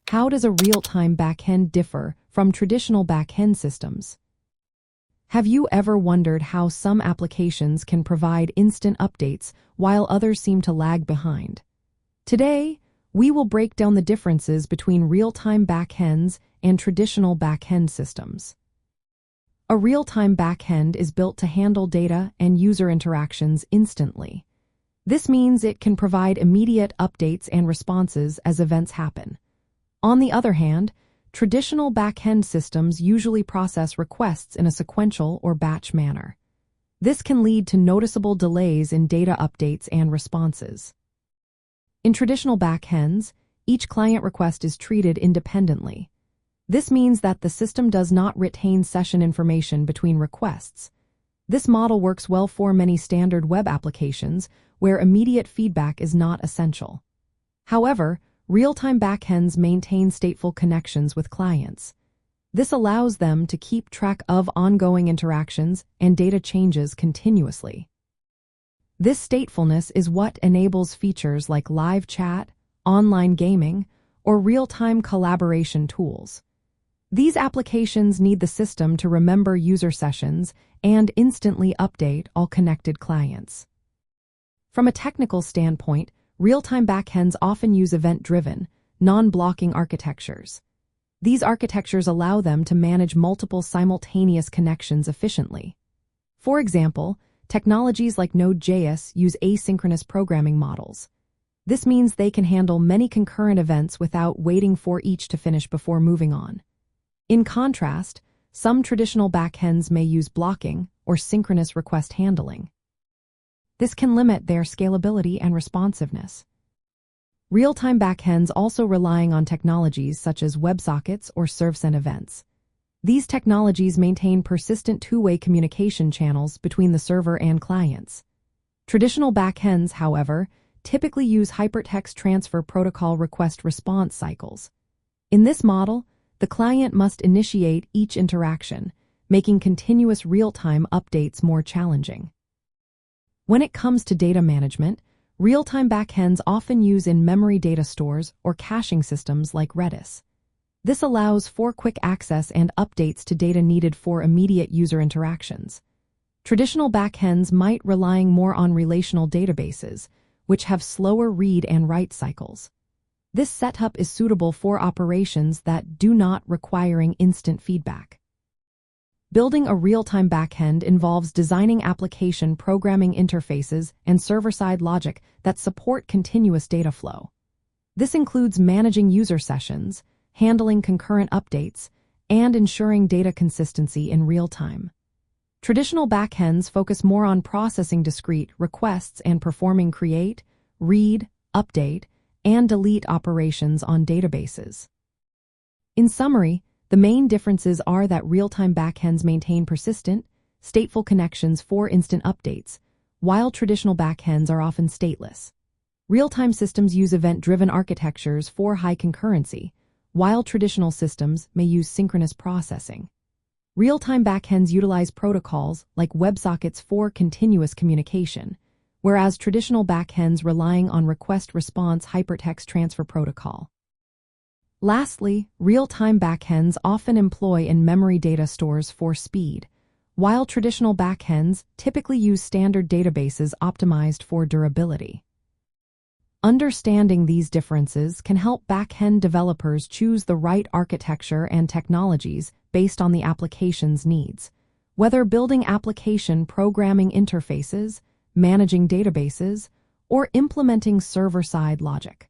How does a real-time backend differ from traditional backend systems? Have you ever wondered how some applications can provide instant updates while others seem to lag behind? Today, we will break down the differences between real-time backends and traditional backend systems. A real-time backend is built to handle data and user interactions instantly. This means it can provide immediate updates and responses as events happen. On the other hand, traditional backend systems usually process requests in a sequential or batch manner. This can lead to noticeable delays in data updates and responses. In traditional backends, each client request is treated independently. This means that the system does not retain session information between requests. This model works well for many standard web applications where immediate feedback is not essential. However, real-time backends maintain stateful connections with clients. This allows them to keep track of ongoing interactions and data changes continuously. This statefulness is what enables features like live chat, online gaming, or real-time collaboration tools. These applications need the system to remember user sessions and instantly update all connected clients. From a technical standpoint, real-time backends often use event-driven, non-blocking architectures. These architectures allow them to manage multiple simultaneous connections efficiently. For example, technologies like Node.js use asynchronous programming models. This means they can handle many concurrent events without waiting for each to finish before moving on. In contrast, some traditional backends may use blocking or synchronous request handling. This can limit their scalability and responsiveness. Real-time backends also relying on technologies such as WebSockets or serve-send events. These technologies maintain persistent two-way communication channels between the server and clients. Traditional backends, however, typically use hypertext transfer protocol request-response cycles. In this model, the client must initiate each interaction, making continuous real-time updates more challenging. When it comes to data management, real-time backends often use in-memory data stores or caching systems like Redis. This allows for quick access and updates to data needed for immediate user interactions. Traditional backends might rely more on relational databases, which have slower read and write cycles. This setup is suitable for operations that do not require instant feedback. Building a real-time backend involves designing application programming interfaces and server-side logic that support continuous data flow. This includes managing user sessions, handling concurrent updates, and ensuring data consistency in real time. Traditional backends focus more on processing discrete requests and performing create, read, update, and delete operations on databases. In summary, the main differences are that real-time backends maintain persistent, stateful connections for instant updates, while traditional backends are often stateless. Real-time systems use event-driven architectures for high concurrency, while traditional systems may use synchronous processing. Real-time backends utilize protocols like WebSockets for continuous communication, whereas traditional backends relying on request-response hypertext transfer protocol. Lastly, real-time backends often employ in-memory data stores for speed, while traditional backends typically use standard databases optimized for durability. Understanding these differences can help backend developers choose the right architecture and technologies based on the application's needs, whether building application programming interfaces, managing databases, or implementing server-side logic.